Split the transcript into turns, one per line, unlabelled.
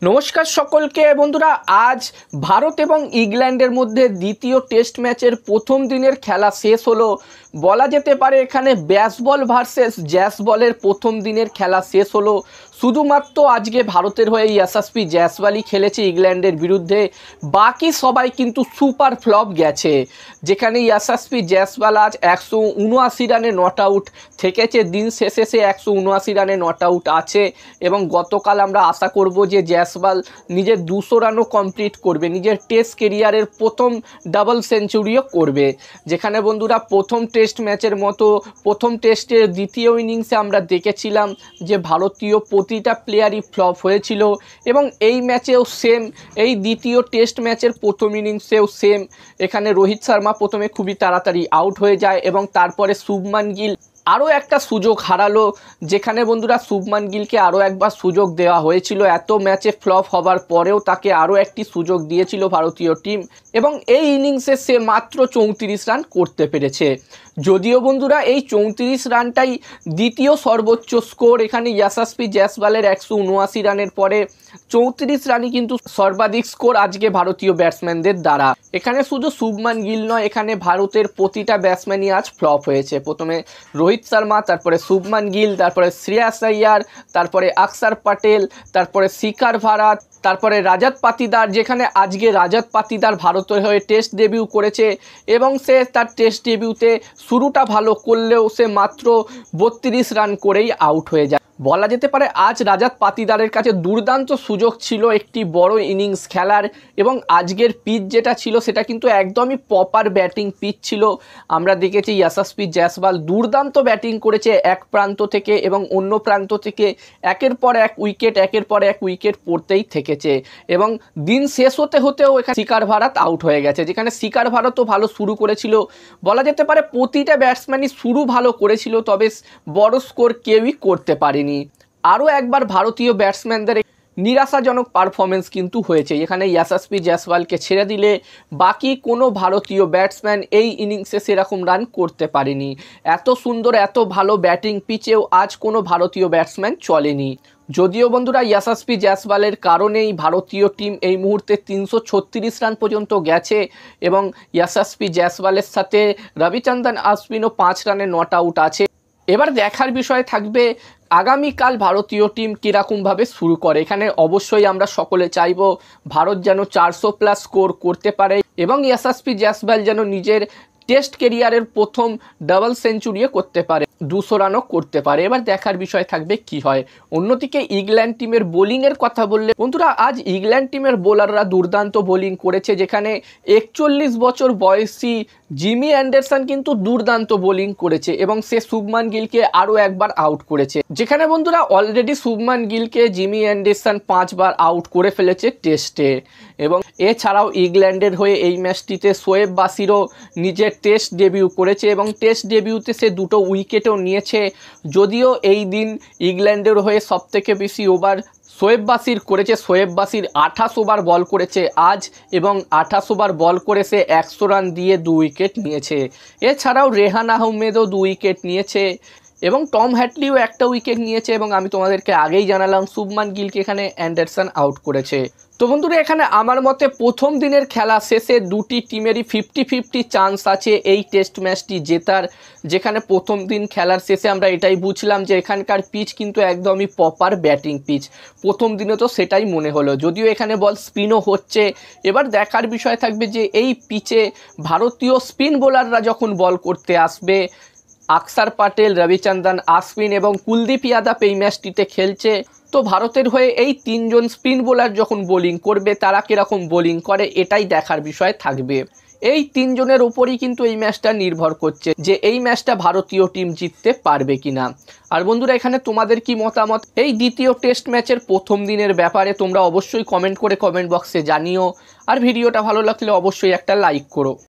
নমস্কার সকলকে বন্ধুরা। আজ ভারত এবং ইংল্যান্ডের মধ্যে দ্বিতীয় টেস্ট ম্যাচের প্রথম দিনের খেলা শেষ হলো। বলা যেতে পারে এখানে ব্যাসবল ভার্সেস জ্যাসবলের প্রথম দিনের খেলা শেষ হলো। শুধুমাত্র আজকে ভারতের হয়ে ইয়াশাস্বী জয়সওয়ালই খেলেছে ইংল্যান্ডের বিরুদ্ধে, বাকি সবাই কিন্তু সুপার ফ্লপ গেছে। যেখানে ইয়াশাস্বী জয়সওয়াল আজ 179 রানে নট আউট থেকেছে, দিন শেষে সে 179 রানে নট আউট আছে এবং গতকাল আমরা আশা করব যে জয়সওয়াল নিজের 200 রানও কমপ্লিট করবে, নিজের টেস্ট কেরিয়ারের প্রথম ডাবল সেঞ্চুরিও করবে। যেখানে বন্ধুরা প্রথম টেস্ট ম্যাচের মতো প্রথম টেস্টের দ্বিতীয় ইনিংসে আমরা দেখেছিলাম যে ভারতীয় প্রতিটা প্লেয়ারই ফ্লপ হয়েছিল এবং এই ম্যাচেও সেম, এই দ্বিতীয় টেস্ট ম্যাচের প্রথম ইনিংসেও সেম। এখানে রোহিত শর্মা প্রথমে খুবই তাড়াতাড়ি আউট হয়ে যায় এবং তারপরে শুভমান গিল আরও একটা সুযোগ হারালো। যেখানে বন্ধুরা শুভমান গিলকে আরও একবার সুযোগ দেওয়া হয়েছিল, এত ম্যাচে ফ্লপ হবার পরেও তাকে আরও একটি সুযোগ দিয়েছিল ভারতীয় টিম এবং এই ইনিংসে সে মাত্র 34 রান করতে পেরেছে। যদিও বন্ধুরা এই 34 রানটাই দ্বিতীয় সর্বোচ্চ স্কোর। এখানে ইয়াশাস্বী জয়সওয়ালের 179 রানের পরে 34 রানই কিন্তু সর্বাধিক স্কোর আজকে ভারতীয় ব্যাটসম্যানদের দ্বারা। এখানে শুধু শুভমান গিল নয়, এখানে ভারতের প্রতিটা ব্যাটসম্যানই আজ ফ্লপ হয়েছে। প্রথমে রোহিত শর্মা, তারপরে শুভমান গিল, তারপরে শ্রেয়াস আইয়ার, তারপরে অক্ষর পটেল, তারপরে শিখর ধারাত, তারপরে রাজাত পাতিদার। যেখানে আজকে রাজাত পাতিদার ভারতের হয়ে টেস্ট ডেবিউ করেছে এবং সে তার টেস্ট ডেবিউতে শুরুটা ভালো করলেও সে মাত্র 32 রান করেই আউট হয়ে যায়। বলা যেতে পারে আজ রাজাত পাতিদারের কাছে দুর্দান্ত সুযোগ ছিল একটি বড় ইনিংস খেলার এবং আজকের পিচ যেটা ছিল সেটা কিন্তু একদমই প্রপার ব্যাটিং পিচ ছিল। আমরা দেখেছি ইয়াশাস্বী জয়সওয়াল দুর্দান্ত ব্যাটিং করেছে এক প্রান্ত থেকে এবং অন্য প্রান্ত থেকে একের পর এক উইকেট পড়তেই থেকেছে এবং দিন শেষ হতে হতেও এখানে শিখর ধারাত আউট হয়ে গেছে। যেখানে শিখর ধারাতও ভালো শুরু করেছিল, বলা যেতে পারে প্রতিটা ব্যাটসম্যানই শুরু ভালো করেছিল, তবে বড় স্কোর কেউই করতে পারেনি। আরও একবার ভারতীয় ব্যাটসম্যানদের নিরাশাজনক পারফরমেন্স কিন্তু হয়েছে। এখানে ইয়াশাস্বী জয়সওয়ালকে ছেড়ে দিলে বাকি কোনো ভারতীয় ব্যাটসম্যান এই ইনিংসে সেরকম রান করতে পারেনি। এত সুন্দর এত ভালো ব্যাটিং পিচেও আজ কোনো ভারতীয় ব্যাটসম্যান চলেনি। যদিও বন্ধুরা ইয়াশাস্বী জয়সওয়ালের কারণেই ভারতীয় টিম এই মুহূর্তে 336 রান পর্যন্ত গেছে এবং ইয়াশাস্বী জয়সওয়ালের সাথে রবিচন্দ্রন অশ্বিনও 5 রানে নট আউট আছে। এবার দেখার বিষয় থাকবে আগামীকাল ভারতীয় টিম কীরকমভাবে শুরু করে। এখানে অবশ্যই আমরা সকলে চাইব ভারত যেন 400+ স্কোর করতে পারে এবং ইয়াশাস্বী জয়সওয়াল যেন নিজের টেস্ট কেরিয়ারের প্রথম ডাবল সেঞ্চুরিও করতে পারে, 200 রানও করতে পারে। এবার দেখার বিষয় থাকবে কি হয়। অন্যদিকে ইংল্যান্ড টিমের বোলিংয়ের কথা বললে বন্ধুরা আজ ইংল্যান্ড টিমের বোলাররা দুর্দান্ত বোলিং করেছে। যেখানে 41 বছর বয়সী জিমি অ্যান্ডারসন কিন্তু দুর্দান্ত বোলিং করেছে এবং সে শুভমান গিলকে আরও একবার আউট করেছে। যেখানে বন্ধুরা অলরেডি শুভমান গিলকে জিমি অ্যান্ডারসন 5 বার আউট করে ফেলেছে টেস্টে এবং এছাড়াও ইংল্যান্ডের হয়ে এই ম্যাচটিতে শোয়েব বাসিরও নিজের টেস্ট ডেবিউ করেছে এবং টেস্ট ডেবিউতে সে 2টো উইকেটও নিয়েছে। যদিও এই দিন ইংল্যান্ডের হয়ে সবথেকে বেশি ওভার শোয়েব বাসির করেছে। শোয়েব বাসির 28 ওভার বল করেছে আজ এবং 28 ওভার বল করে সে 100 রান দিয়ে 2 উইকেট নিয়েছে। এছাড়াও রেহান আহমেদও 2 উইকেট নিয়েছে এবং টম হ্যাটলিও 1টা উইকেট নিয়েছে এবং আমি তোমাদেরকে আগেই জানালাম শুভমান গিলকে এখানে অ্যান্ডারসন আউট করেছে। তো বন্ধুরা এখানে আমার মতে প্রথম দিনের খেলা শেষে দুটি টিমেরই 50-50 চান্স আছে এই টেস্ট ম্যাচটি জেতার। যেখানে প্রথম দিন খেলার শেষে আমরা এটাই বুঝলাম যে এখানকার পিচ কিন্তু একদমই প্রপার ব্যাটিং পিচ। প্রথম দিনে তো সেটাই মনে হলো, যদিও এখানে বল স্পিনও হচ্ছে। এবার দেখার বিষয় থাকবে যে এই পিচে ভারতীয় স্পিন বোলাররা যখন বল করতে আসবে, অক্ষর পটেল, রবিচন্দ্রন অশ্বিন এবং কুলদীপ যাদব এই ম্যাচটিতে খেলছে। তো ভারতের হয়ে এই 3জন স্পিন বোলার যখন বোলিং করবে তারা কীরকম বোলিং করে এটাই দেখার বিষয় থাকবে। এই 3 জনের উপরই কিন্তু এই ম্যাচটা নির্ভর করছে যে এই ম্যাচটা ভারতীয় টিম জিততে পারবে কিনা। আর বন্ধুরা এখানে তোমাদের কি মতামত এই দ্বিতীয় টেস্ট ম্যাচের প্রথম দিনের ব্যাপারে তোমরা অবশ্যই কমেন্ট করে কমেন্ট বক্সে জানিও। আর ভিডিওটা ভালো লাগলে অবশ্যই একটা লাইক করো।